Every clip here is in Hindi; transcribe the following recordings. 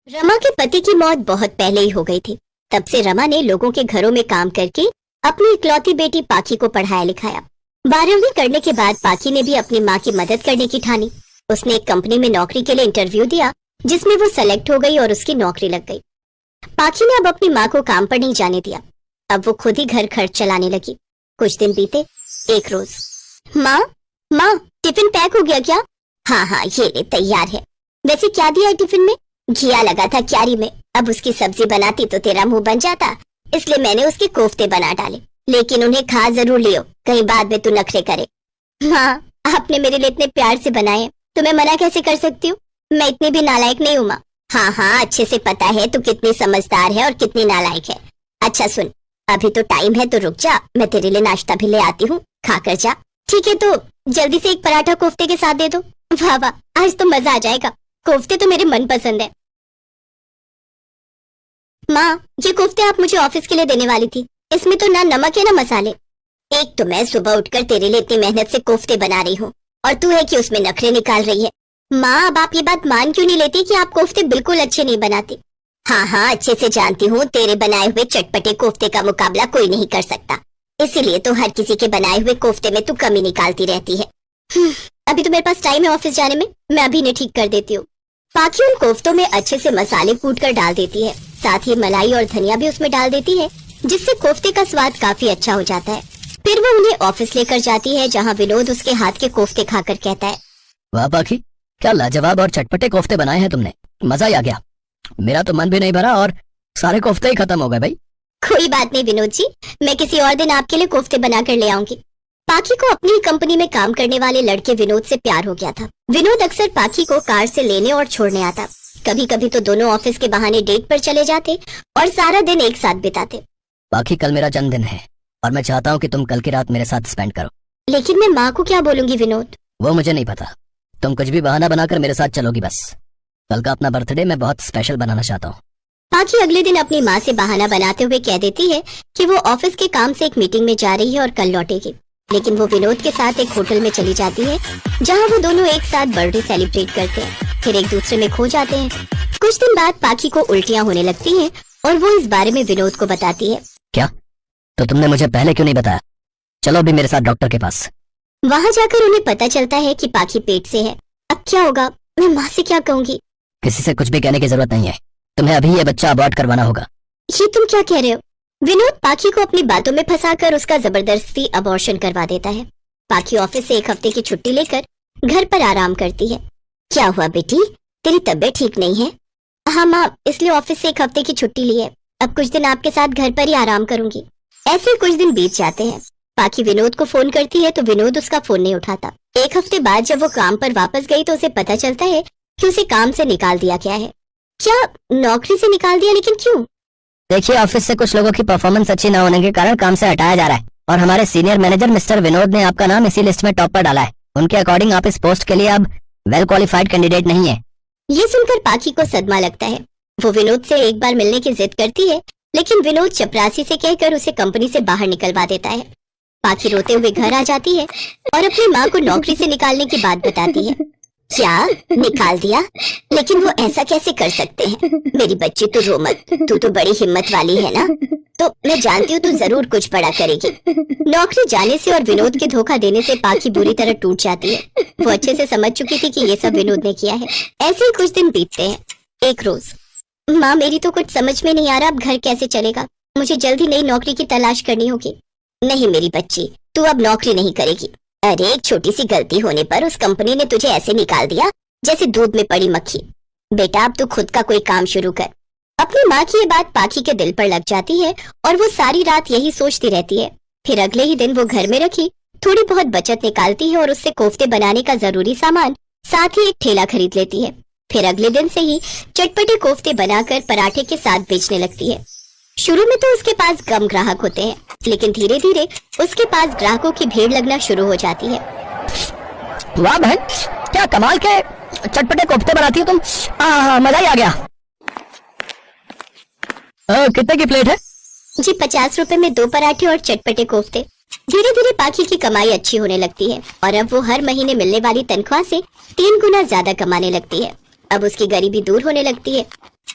रमा के पति की मौत बहुत पहले ही हो गई थी। तब से रमा ने लोगों के घरों में काम करके अपनी इकलौती बेटी पाखी को पढ़ाया लिखाया। 12वीं करने के बाद पाखी ने भी अपनी माँ की मदद करने की ठानी। उसने एक कंपनी में नौकरी के लिए इंटरव्यू दिया, जिसमें वो सेलेक्ट हो गई और उसकी नौकरी लग गई। पाखी ने अब अपनी माँ को काम पर नहीं जाने दिया। अब वो खुद ही घर खर्च चलाने लगी। कुछ दिन बीते। एक रोज, माँ माँ टिफिन पैक हो गया क्या? हाँ ये ले तैयार है। वैसे क्या दिया है टिफिन में? घिया लगा था क्यारी में। अब उसकी सब्जी बनाती तो तेरा मुंह बन जाता, इसलिए मैंने उसके कोफ्ते बना डाले। लेकिन उन्हें खा जरूर लियो, कहीं बाद में तू नखरे करे। हाँ, आपने मेरे लिए इतने प्यार से बनाए, तो मैं मना कैसे कर सकती हूँ? मैं इतनी भी नालायक नहीं हूँ माँ। हाँ अच्छे से पता है तू कितनी समझदार है और कितनी नालायक है। अच्छा सुन, अभी तो टाइम है तो रुक जा, मैं तेरे लिए नाश्ता भी ले आती हूँ, खा कर जा। ठीक है, तो जल्दी से एक पराठा कोफ्ते के साथ दे दो। वाह वाह, आज तो मजा आ जाएगा। कोफ्ते तो मेरे मन पसंद है। माँ, ये कोफ्ते आप मुझे ऑफिस के लिए देने वाली थी, इसमें तो ना नमक है ना मसाले। एक तो मैं सुबह उठकर तेरे लिए इतनी मेहनत से कोफ्ते बना रही हूँ, और तू है कि उसमें नखरे निकाल रही है। माँ, अब आप ये बात मान क्यों नहीं लेती कि आप कोफ्ते बिल्कुल अच्छे नहीं बनाती? हाँ अच्छे से जानती हूँ, तेरे बनाए हुए चटपटे कोफ्ते का मुकाबला कोई नहीं कर सकता, इसीलिए तो हर किसी के बनाए हुए कोफ्ते में तू कमी निकालती रहती है। अभी तो मेरे पास टाइम है ऑफिस जाने में, मैं अभी इन्हें ठीक कर देती हूँ। पाखी उन कोफ्तों में अच्छे से मसाले कूट कर डाल देती है, साथ ही मलाई और धनिया भी उसमें डाल देती है, जिससे कोफ्ते का स्वाद काफी अच्छा हो जाता है। फिर वो उन्हें ऑफिस लेकर जाती है, जहाँ विनोद उसके हाथ के कोफ्ते खाकर कहता है, वाह पाखी, क्या लाजवाब और चटपटे कोफ्ते बनाए हैं तुमने, मजा ही आ गया। मेरा तो मन भी नहीं भरा और सारे कोफ्ते ही खत्म हो गए भाई। कोई बात नहीं विनोद जी, मैं किसी और दिन आपके लिए कोफ्ते बना कर ले आऊंगी। पाखी को अपनी कंपनी में काम करने वाले लड़के विनोद से प्यार हो गया था। विनोद अक्सर पाखी को कार से लेने और छोड़ने आता। कभी कभी तो दोनों ऑफिस के बहाने डेट पर चले जाते और सारा दिन एक साथ बिताते। पाखी, कल मेरा जन्मदिन है और मैं चाहता हूँ कि तुम कल की रात मेरे साथ स्पेंड करो। लेकिन मैं माँ को क्या बोलूंगी विनोद? वो मुझे नहीं पता, तुम कुछ भी बहाना बनाकर मेरे साथ चलोगी बस। कल का अपना बर्थडे मैं बहुत स्पेशल बनाना चाहता हूँ। पाखी अगले दिन अपनी माँ से बहाना बनाते हुए कह देती है कि वो ऑफिस के काम से एक मीटिंग में जा रही है और कल लौटेगी। लेकिन वो विनोद के साथ एक होटल में चली जाती है, जहाँ वो दोनों एक साथ बर्थडे सेलिब्रेट करते हैं, फिर एक दूसरे में खो जाते हैं। कुछ दिन बाद पाखी को उल्टियाँ होने लगती हैं और वो इस बारे में विनोद को बताती है। क्या? तो तुमने मुझे पहले क्यों नहीं बताया? चलो अभी मेरे साथ डॉक्टर के पास। वहाँ जाकर उन्हें पता चलता है कि पाखी पेट से है। अब क्या होगा? मैं माँ से क्या कहूँगी? किसी से कुछ भी कहने की जरूरत नहीं है, तुम्हें अभी ये बच्चा अबॉर्ट करवाना होगा। ये तुम क्या कह रहे हो? विनोद पाखी को अपनी बातों में फंसाकर उसका जबरदस्ती अबॉर्शन करवा देता है। पाखी ऑफिस से एक हफ्ते की छुट्टी लेकर घर पर आराम करती है। क्या हुआ बेटी, तेरी तबीयत ठीक नहीं है? हाँ माँ, इसलिए ऑफिस से एक हफ्ते की छुट्टी ली है। अब कुछ दिन आपके साथ घर पर ही आराम करूंगी। ऐसे कुछ दिन बीत जाते हैं। पाखी विनोद को फोन करती है तो विनोद उसका फोन नहीं उठाता। एक हफ्ते बाद जब वो काम पर वापस गई तो उसे पता चलता है कि उसे काम से निकाल दिया गया है। क्या नौकरी से निकाल दिया? लेकिन क्यों? देखिए, ऑफिस से कुछ लोगों की परफॉर्मेंस अच्छी न होने के कारण काम से हटाया जा रहा है और हमारे सीनियर मैनेजर मिस्टर विनोद ने आपका नाम इसी लिस्ट में टॉप पर डाला है। उनके अकॉर्डिंग आप इस पोस्ट के लिए अब वेल क्वालिफाइड कैंडिडेट नहीं है। ये सुनकर पाखी को सदमा लगता है। वो विनोद से एक बार मिलने की जिद करती है, लेकिन विनोद चपरासी से कहकर उसे कंपनी से बाहर निकलवा देता है। पाखी रोते हुए घर आ जाती है और अपनी माँ को नौकरी से निकालने की बात बताती है। क्या निकाल दिया? लेकिन वो ऐसा कैसे कर सकते हैं? मेरी बच्ची तू रो मत, तू तो बड़ी हिम्मत वाली है ना, तो मैं जानती हूँ तू जरूर कुछ बड़ा करेगी। नौकरी जाने से और विनोद के धोखा देने से पाखी बुरी तरह टूट जाती है। वो अच्छे से समझ चुकी थी कि ये सब विनोद ने किया है। ऐसे ही कुछ दिन बीतते हैं। एक रोज, माँ मेरी तो कुछ समझ में नहीं आ रहा, अब घर कैसे चलेगा? मुझे जल्दी नई नौकरी की तलाश करनी होगी। नहीं मेरी बच्ची, तू अब नौकरी नहीं करेगी। अरे एक छोटी सी गलती होने पर उस कंपनी ने तुझे ऐसे निकाल दिया जैसे दूध में पड़ी मक्खी। बेटा अब तू खुद का कोई काम शुरू कर। अपनी माँ की ये बात पाखी के दिल पर लग जाती है और वो सारी रात यही सोचती रहती है। फिर अगले ही दिन वो घर में रखी थोड़ी बहुत बचत निकालती है और उससे कोफ्ते बनाने का जरूरी सामान, साथ ही एक ठेला खरीद लेती है। फिर अगले दिन से ही चटपटे कोफ्ते बनाकर पराठे के साथ बेचने लगती है। शुरू में तो उसके पास कम ग्राहक होते हैं, लेकिन धीरे धीरे उसके पास ग्राहकों की भीड़ लगना शुरू हो जाती है। वाह बहन, क्या कमाल के चटपटे कोफ्ते बनाती हो तुम। मजा ही आ गया। कितने की प्लेट है? जी 50 रुपए में 2 पराठे और चटपटे कोफ्ते। धीरे धीरे पाखी की कमाई अच्छी होने लगती है और अब वो हर महीने मिलने वाली तनख्वाह से 3 गुना ज्यादा कमाने लगती है। अब उसकी गरीबी दूर होने लगती है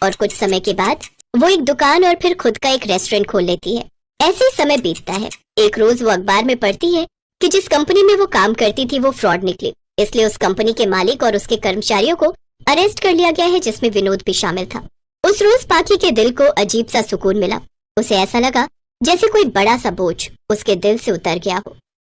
और कुछ समय के बाद वो एक दुकान और फिर खुद का एक रेस्टोरेंट खोल लेती है। ऐसे ही समय बीतता है। एक रोज वो अखबार में पढ़ती है कि जिस कंपनी में वो काम करती थी वो फ्रॉड निकली, इसलिए उस कंपनी के मालिक और उसके कर्मचारियों को अरेस्ट कर लिया गया है, जिसमें विनोद भी शामिल था। उस रोज पाखी के दिल को अजीब सा सुकून मिला। उसे ऐसा लगा जैसे कोई बड़ा सा बोझ उसके दिल से उतर गया हो।